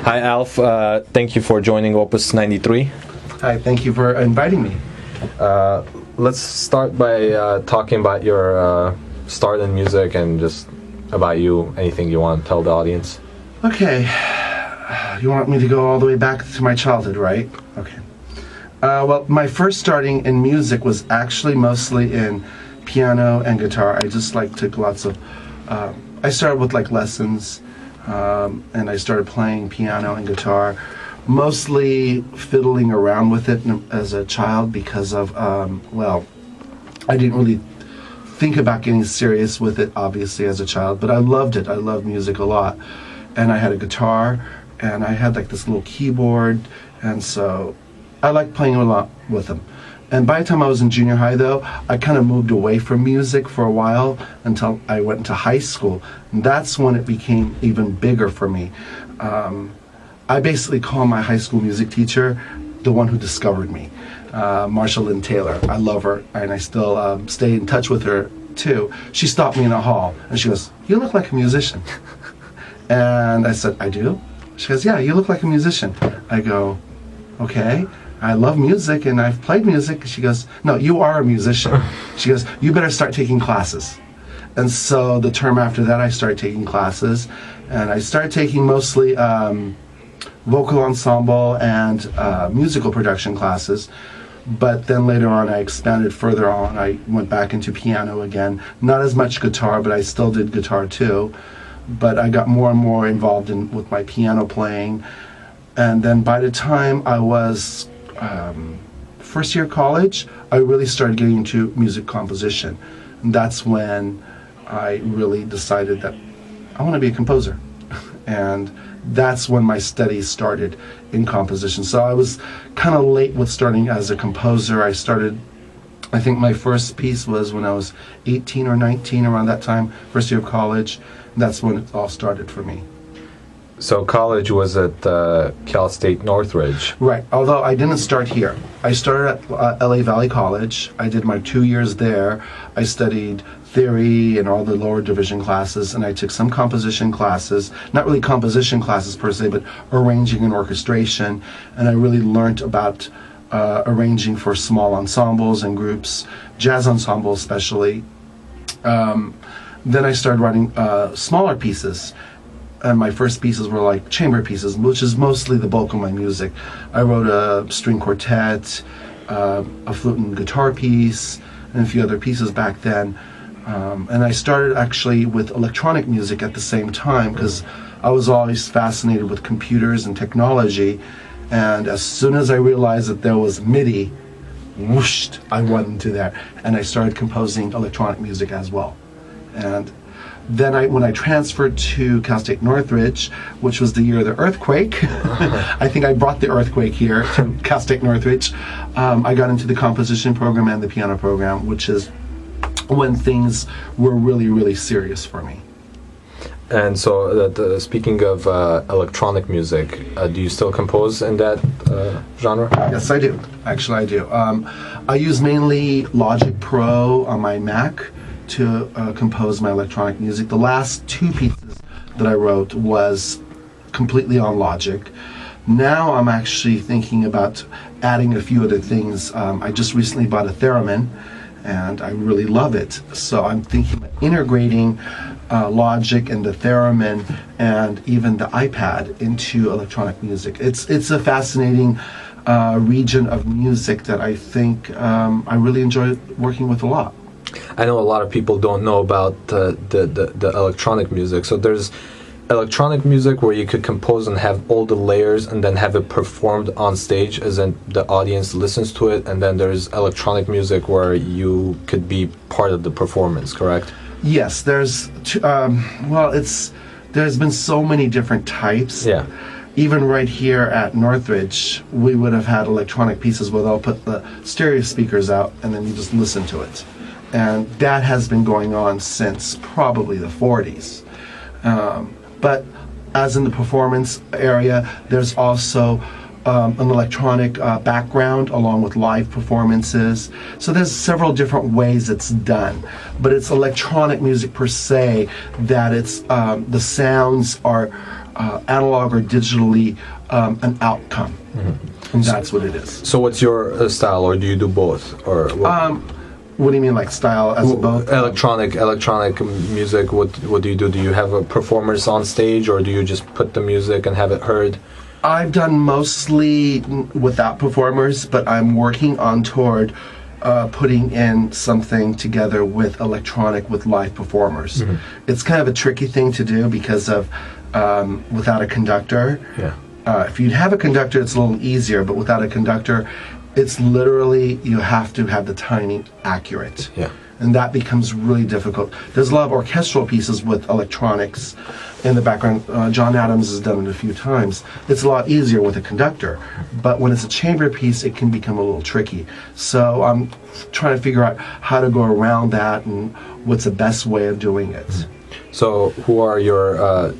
Hi, Alf. Thank you for joining Opus 93. Hi, thank you for inviting me. Let's start by talking about your start in music and just about you, anything you want to tell the audience. Okay, you want me to go all the way back to my childhood, right? Okay. Well, my first starting in music was actually mostly in piano and guitar. I just took lots of, I started with lessons, and I started playing piano and guitar, mostly fiddling around with it as a child because of, I didn't really think about getting serious with it, obviously, as a child, but I loved it. I loved music a lot. And I had a guitar, and I had this little keyboard, and so I liked playing a lot with them. And by the time I was in junior high, though, I kind of moved away from music for a while until I went into high school. And that's when it became even bigger for me. I basically call my high school music teacher the one who discovered me, Marsha Lynn Taylor. I love her, and I still stay in touch with her, too. She stopped me in a hall, and she goes, "You look like a musician." And I said, "I do?" She goes, "Yeah, you look like a musician." I go, "Okay. I love music and I've played music." She goes, "No, you are a musician." She goes, "You better start taking classes." And so the term after that, I started taking classes, and I started taking mostly vocal ensemble and musical production classes. But then later on, I expanded further on. I went back into piano again. Not as much guitar, but I still did guitar too. But I got more and more involved with my piano playing. And then by the time I was first year college, I really started getting into music composition. And that's when I really decided that I want to be a composer. And that's when my studies started in composition. So I was kind of late with starting as a composer. I think my first piece was when I was 18 or 19, around that time, first year of college. And that's when it all started for me. So college was at Cal State Northridge. Right, although I didn't start here. I started at LA Valley College. I did my 2 years there. I studied theory and all the lower division classes, and I took some composition classes, not really composition classes per se, but arranging and orchestration, and I really learned about arranging for small ensembles and groups, jazz ensembles especially. Then I started writing smaller pieces. And my first pieces were chamber pieces, which is mostly the bulk of my music. I wrote a string quartet, a flute and guitar piece, and a few other pieces back then. And I started actually with electronic music at the same time because I was always fascinated with computers and technology. And as soon as I realized that there was MIDI, whoosh, I went into that. And I started composing electronic music as well. And then when I transferred to Cal State Northridge, which was the year of the earthquake, I think I brought the earthquake here to Cal State Northridge. I got into the composition program and the piano program, which is when things were really, really serious for me. And so, speaking of electronic music, do you still compose in that genre? Yes, I do. Actually, I do. I use mainly Logic Pro on my Mac to compose my electronic music. The last 2 pieces that I wrote was completely on Logic. Now I'm actually thinking about adding a few other things. I just recently bought a theremin, and I really love it. So I'm thinking of integrating Logic and the theremin and even the iPad into electronic music. It's a fascinating region of music that I think I really enjoy working with a lot. I know a lot of people don't know about the electronic music. So there's electronic music where you could compose and have all the layers and then have it performed on stage as in the audience listens to it, and then there's electronic music where you could be part of the performance, correct? Yes, there's been so many different types. Yeah. Even right here at Northridge, we would have had electronic pieces where they'll put the stereo speakers out and then you just listen to it. And that has been going on since probably the 40s. But as in the performance area, there's also an electronic background along with live performances. So there's several different ways it's done. But it's electronic music per se, that it's the sounds are analog or digitally an outcome. And that's what it is. So what's your style, or do you do both, or what? What do you mean, like style as both? Electronic music. What do you do? Do you have a performance on stage, or do you just put the music and have it heard? I've done mostly without performers, but I'm working on toward putting in something together with electronic, with live performers. It's kind of a tricky thing to do because of without a conductor. Yeah. If you have a conductor, it's a little easier, but without a conductor, it's literally, you have to have the timing accurate. Yeah. And that becomes really difficult. There's a lot of orchestral pieces with electronics in the background. John Adams has done it a few times. It's a lot easier with a conductor. But when it's a chamber piece, it can become a little tricky. So I'm trying to figure out how to go around that and what's the best way of doing it. So who are your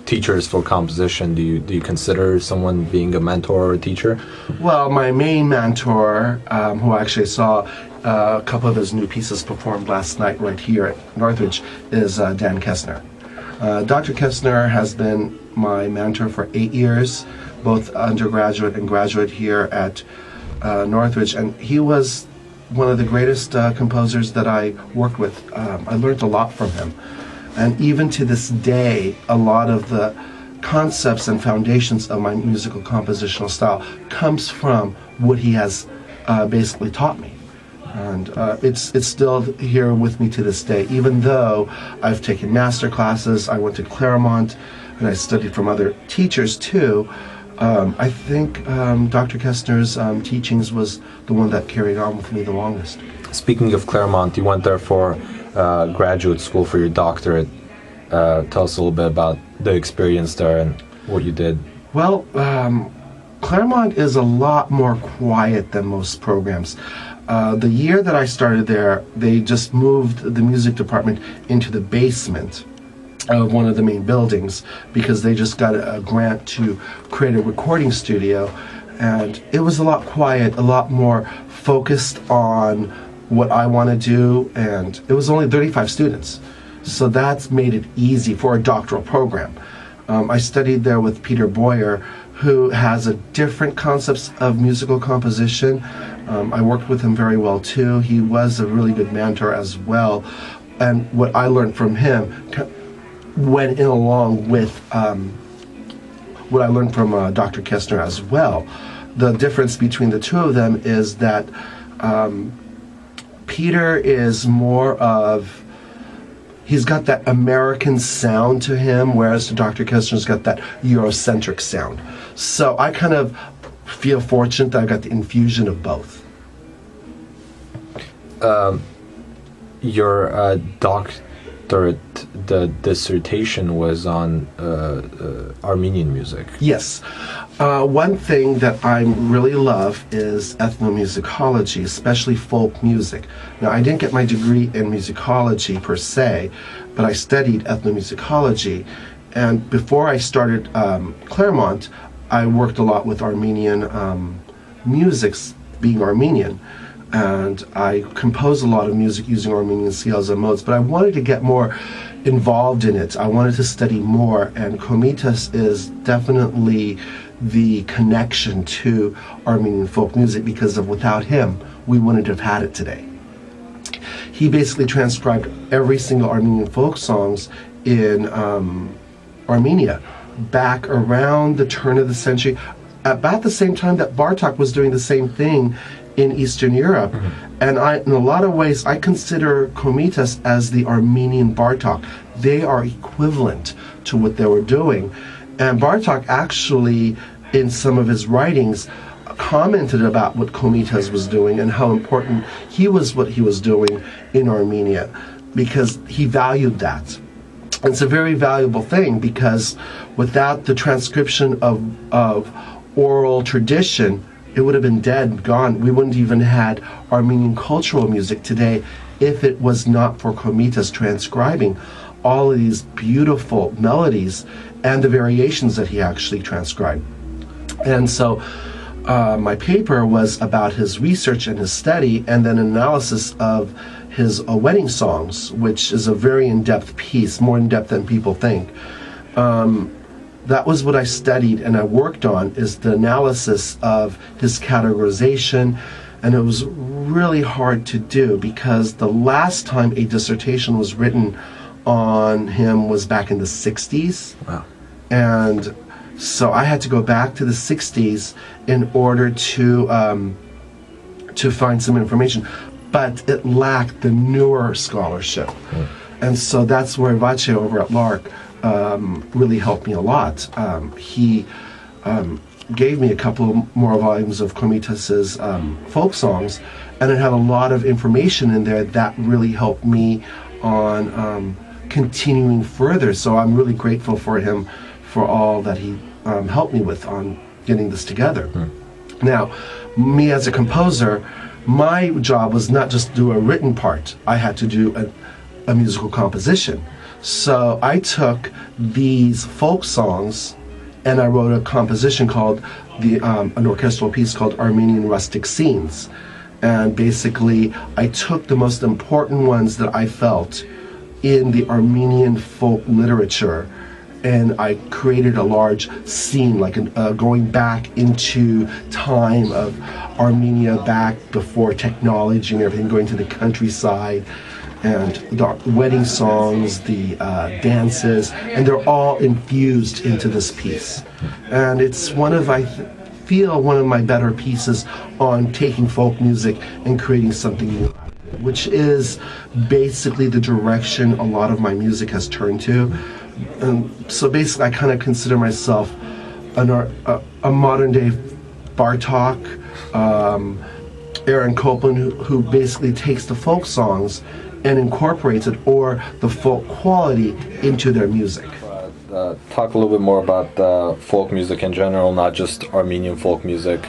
teachers for composition? Do you consider someone being a mentor or a teacher? Well, my main mentor, who I actually saw a couple of his new pieces performed last night right here at Northridge, is Dan Kestner. Dr. Kestner has been my mentor for 8 years, both undergraduate and graduate here at Northridge, and he was one of the greatest composers that I worked with. I learned a lot from him. And even to this day, a lot of the concepts and foundations of my musical compositional style comes from what he has basically taught me. And it's still here with me to this day, even though I've taken master classes, I went to Claremont, and I studied from other teachers too. I think Dr. Kestner's teachings was the one that carried on with me the longest. Speaking of Claremont, you went there for graduate school for your doctorate. Tell us a little bit about the experience there and what you did. Well, Claremont is a lot more quiet than most programs. The year that I started there, they just moved the music department into the basement of one of the main buildings because they just got a grant to create a recording studio, and it was a lot quiet, a lot more focused on what I want to do, and it was only 35 students. So that's made it easy for a doctoral program. I studied there with Peter Boyer, who has a different concepts of musical composition. I worked with him very well too. He was a really good mentor as well. And what I learned from him went in along with what I learned from Dr. Kestner as well. The difference between the two of them is that Peter is more of, he's got that American sound to him, whereas Dr. Kestner's got that Eurocentric sound. So I kind of feel fortunate that I got the infusion of both. Your doctorate, the dissertation was on Armenian music. Yes. One thing that I really love is ethnomusicology, especially folk music. Now, I didn't get my degree in musicology per se, but I studied ethnomusicology. And before I started Claremont, I worked a lot with Armenian musics, being Armenian. And I composed a lot of music using Armenian scales and modes, but I wanted to get more involved in it. I wanted to study more, and Komitas is definitely the connection to Armenian folk music, because of without him, we wouldn't have had it today. He basically transcribed every single Armenian folk songs in Armenia back around the turn of the century, about the same time that Bartók was doing the same thing in Eastern Europe. And in a lot of ways, I consider Komitas as the Armenian Bartók. They are equivalent to what they were doing. And Bartók actually, in some of his writings, commented about what Komitas was doing and how important what he was doing in Armenia, because he valued that. And it's a very valuable thing, because without the transcription of oral tradition, it would have been dead, gone. We wouldn't even had Armenian cultural music today if it was not for Komitas transcribing all of these beautiful melodies and the variations that he actually transcribed. And so my paper was about his research and his study, and then analysis of his wedding songs, which is a very in-depth piece, more in-depth than people think. that was what I studied and I worked on, is the analysis of his categorization. And it was really hard to do because the last time a dissertation was written on him was back in the 60s. Wow. And so I had to go back to the 60s in order to find some information. But it lacked the newer scholarship. And so that's where Vache over at Lark really helped me a lot. He gave me a couple more volumes of Komitas's folk songs, and it had a lot of information in there that really helped me on continuing further. So I'm really grateful for him for all that he helped me with on getting this together. Now, me as a composer, my job was not just to do a written part. I had to do a musical composition. So I took these folk songs and I wrote a composition called an orchestral piece called Armenian Rustic Scenes. And basically I took the most important ones that I felt in the Armenian folk literature, and I created a large scene, like going back into time of Armenia, back before technology and everything, going to the countryside, and the wedding songs, the dances, and they're all infused into this piece. And it's one of, I feel, one of my better pieces on taking folk music and creating something new, which is basically the direction a lot of my music has turned to. And so basically I kind of consider myself a modern day Bartok, Aaron Copland, who basically takes the folk songs and incorporates it, or the folk quality, into their music. Talk a little bit more about folk music in general, not just Armenian folk music.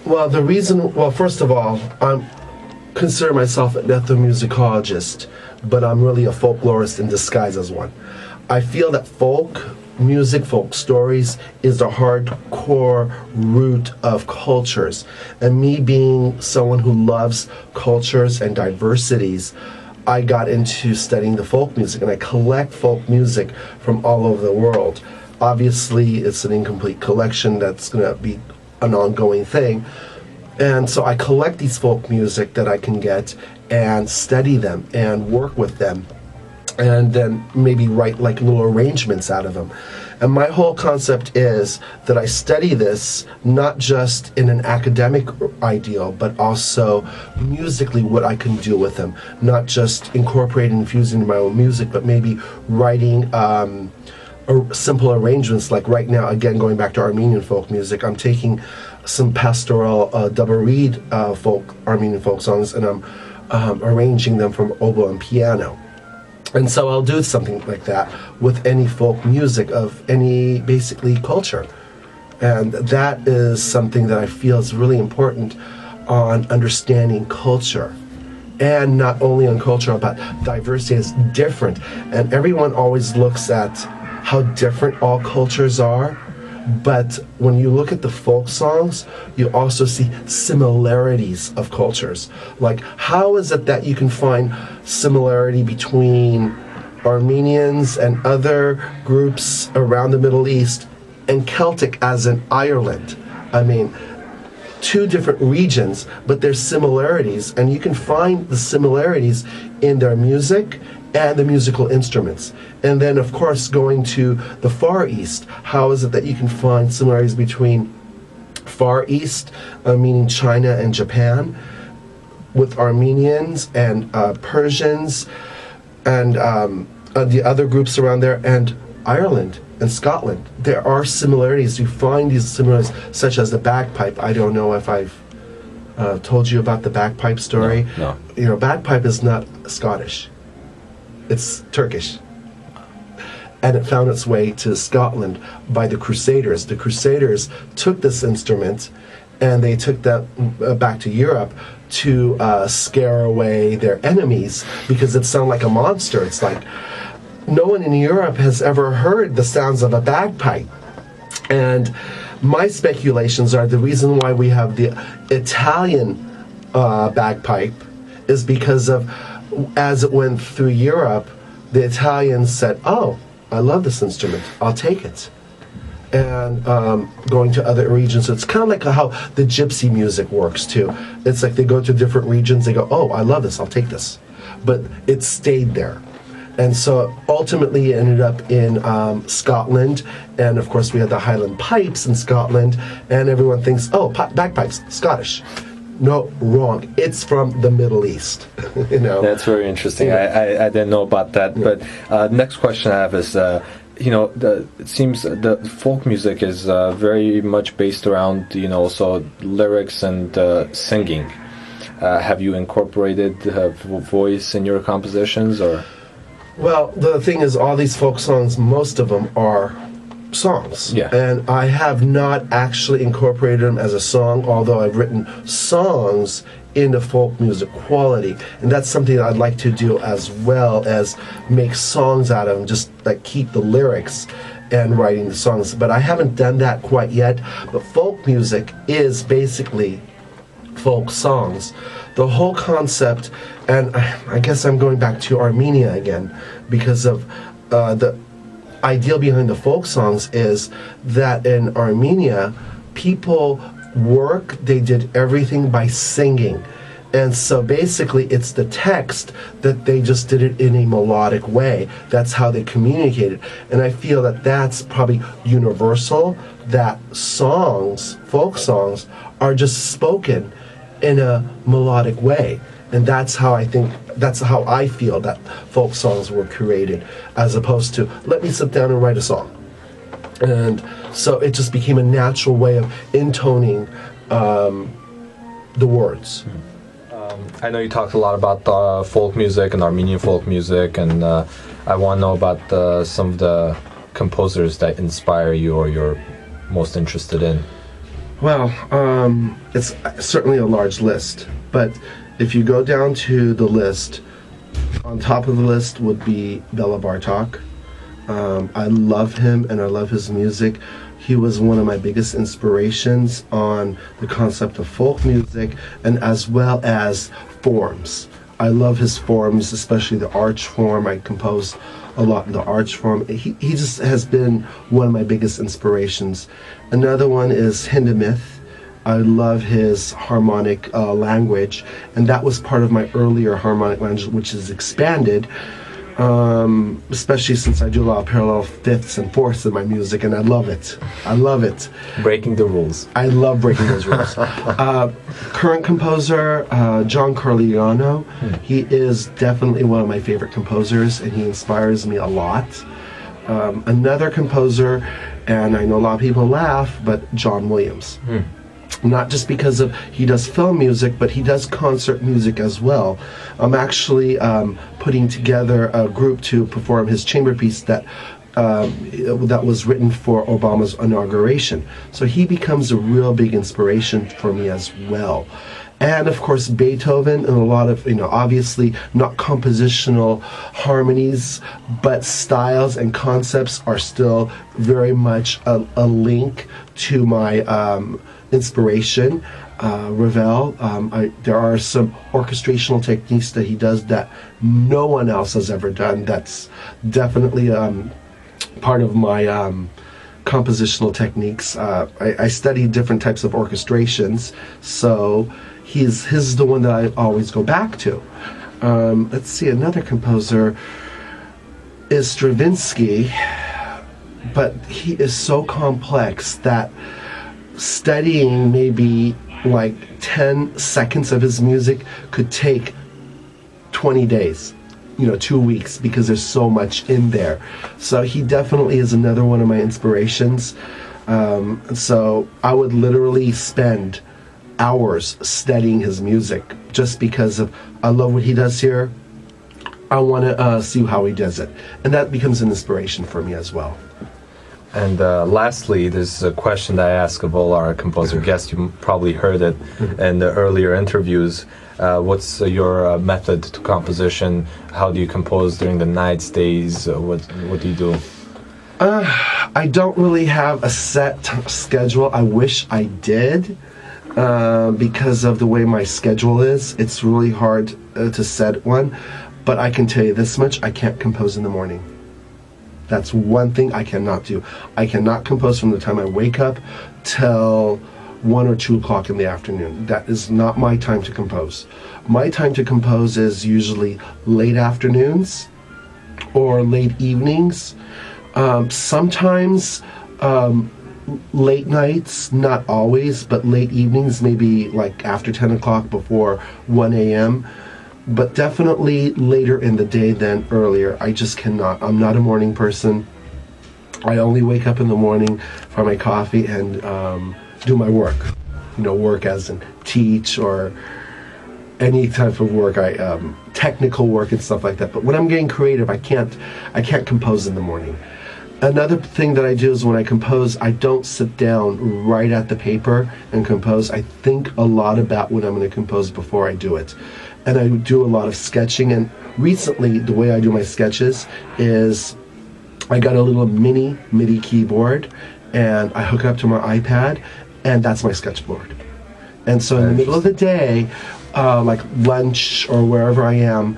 Well, first of all, I consider myself an ethnomusicologist, but I'm really a folklorist in disguise as one. I feel that folk music, folk stories, is the hardcore root of cultures. And me being someone who loves cultures and diversities, I got into studying the folk music, and I collect folk music from all over the world. Obviously, it's an incomplete collection that's going to be an ongoing thing. And so I collect these folk music that I can get and study them and work with them, and then maybe write like little arrangements out of them. And my whole concept is that I study this not just in an academic ideal, but also musically what I can do with them. Not just incorporating, infusing my own music, but maybe writing simple arrangements. Like right now, again, going back to Armenian folk music, I'm taking some pastoral double reed Armenian folk songs, and I'm arranging them from oboe and piano. And so I'll do something like that with any folk music of any, basically, culture. And that is something that I feel is really important on understanding culture. And not only on culture, but diversity is different. And everyone always looks at how different all cultures are. But when you look at the folk songs, you also see similarities of cultures. Like, how is it that you can find similarity between Armenians and other groups around the Middle East and Celtic, as in Ireland? I mean, two different regions, but there's similarities, and you can find the similarities in their music and the musical instruments. And then, of course, going to the Far East, how is it that you can find similarities between Far East, meaning China and Japan, with Armenians and Persians and the other groups around there, and Ireland and Scotland? There are similarities. You find these similarities, such as the bagpipe. I don't know if I've told you about the bagpipe story. No. You know, bagpipe is not Scottish. It's Turkish. And it found its way to Scotland by the Crusaders. The Crusaders took this instrument and they took that back to Europe to scare away their enemies, because it sounded like a monster. It's like, no one in Europe has ever heard the sounds of a bagpipe. And my speculations are the reason why we have the Italian bagpipe is because of, as it went through Europe, the Italians said, "Oh, I love this instrument, I'll take it." and going to other regions. So it's kind of like how the gypsy music works too. It's like they go to different regions, they go, oh, I love this, I'll take this. But it stayed there. And so ultimately it ended up in Scotland, and of course we had the Highland pipes in Scotland, and everyone thinks, oh, bagpipes, Scottish. No, wrong. It's from the Middle East. You know. That's very interesting. Yeah. I didn't know about that. Yeah. But next question I have is, it seems the folk music is very much based around, so lyrics and singing. Have you incorporated voice in your compositions, or? Well, the thing is, all these folk songs, most of them are songs. Yeah. And I have not actually incorporated them as a song, although I've written songs into folk music quality. And that's something that I'd like to do, as well as make songs out of them, just like keep the lyrics and writing the songs. But I haven't done that quite yet. But folk music is basically folk songs. The whole concept, and I guess I'm going back to Armenia again, because of the ideal behind the folk songs is that in Armenia, people they did everything by singing. And so basically it's the text that they just did it in a melodic way. That's how they communicated. And I feel that that's probably universal, that folk songs, are just spoken in a melodic way. And that's how I feel that folk songs were created, as opposed to, let me sit down and write a song. And so it just became a natural way of intoning the words. I know you talked a lot about folk music and Armenian folk music, and I want to know about some of the composers that inspire you or you're most interested in. Well, it's certainly a large list, but if you go down to the list, on top of the list would be Bela Bartok. I love him and I love his music. He was one of my biggest inspirations on the concept of folk music, and as well as forms. I love his forms, especially the arch form. I composed a lot in the arch form. He just has been one of my biggest inspirations. Another one is Hindemith. I love his harmonic language, and that was part of my earlier harmonic language, which is expanded, especially since I do a lot of parallel fifths and fourths in my music, and I love it. I love it. Breaking the rules. I love breaking those rules. Current composer, John Carliano. He is definitely one of my favorite composers, and he inspires me a lot. Another composer, and I know a lot of people laugh, but John Williams. Not just because he does film music, but he does concert music as well. I'm actually putting together a group to perform his chamber piece that was written for Obama's inauguration. So he becomes a real big inspiration for me as well. And of course Beethoven, and a lot of, obviously not compositional harmonies, but styles and concepts are still very much a link to my inspiration. Ravel, there are some orchestrational techniques that he does that no one else has ever done. That's definitely part of my compositional techniques. I study different types of orchestrations, so he's the one that I always go back to. Let's see, another composer is Stravinsky, but he is so complex that studying maybe like 10 seconds of his music could take 20 days, 2 weeks, because there's so much in there. So he definitely is another one of my inspirations. So I would literally spend hours studying his music just because I love what he does here. I want to see how he does it, and that becomes an inspiration for me as well. And lastly, there's a question that I ask of all our composer guests. You probably heard it in the earlier interviews. What's your method to composition? How do you compose during the nights, days? What do you do? I don't really have a set schedule. I wish I did, because of the way my schedule is. It's really hard to set one. But I can tell you this much: I can't compose in the morning. That's one thing I cannot do. I cannot compose from the time I wake up till 1 or 2 o'clock in the afternoon. That is not my time to compose. My time to compose is usually late afternoons or late evenings. Sometimes late nights, not always, but late evenings, maybe like after 10 o'clock, before 1 a.m. But definitely later in the day than earlier. I just cannot. I'm not a morning person. I only wake up in the morning for my coffee and do my work. Work as in teach or any type of work, technical work and stuff like that. But when I'm getting creative, I can't compose in the morning. Another thing that I do is when I compose, I don't sit down right at the paper and compose. I think a lot about what I'm going to compose before I do it. And I do a lot of sketching. And recently, the way I do my sketches is I got a little mini MIDI keyboard and I hook it up to my iPad, and that's my sketchboard. And so in the middle of the day, like lunch or wherever I am,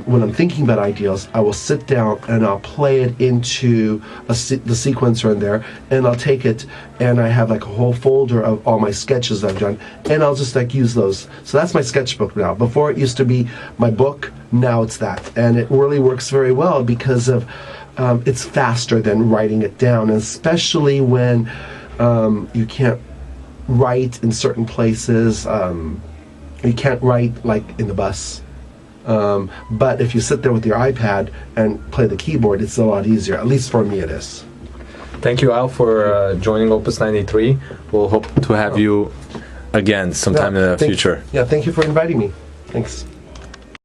when I'm thinking about ideas, I will sit down and I'll play it into the sequencer in there, and I'll take it and I have like a whole folder of all my sketches I've done, and I'll just like use those. So that's my sketchbook now. Before it used to be my book, now it's that. And it really works very well because of it's faster than writing it down, and especially when you can't write in certain places. You can't write like in the bus. But if you sit there with your iPad and play the keyboard, it's a lot easier. At least for me it is. Thank you, Al, for joining Opus 93. We'll hope to have you again sometime in the future. Yeah, thank you for inviting me. Thanks.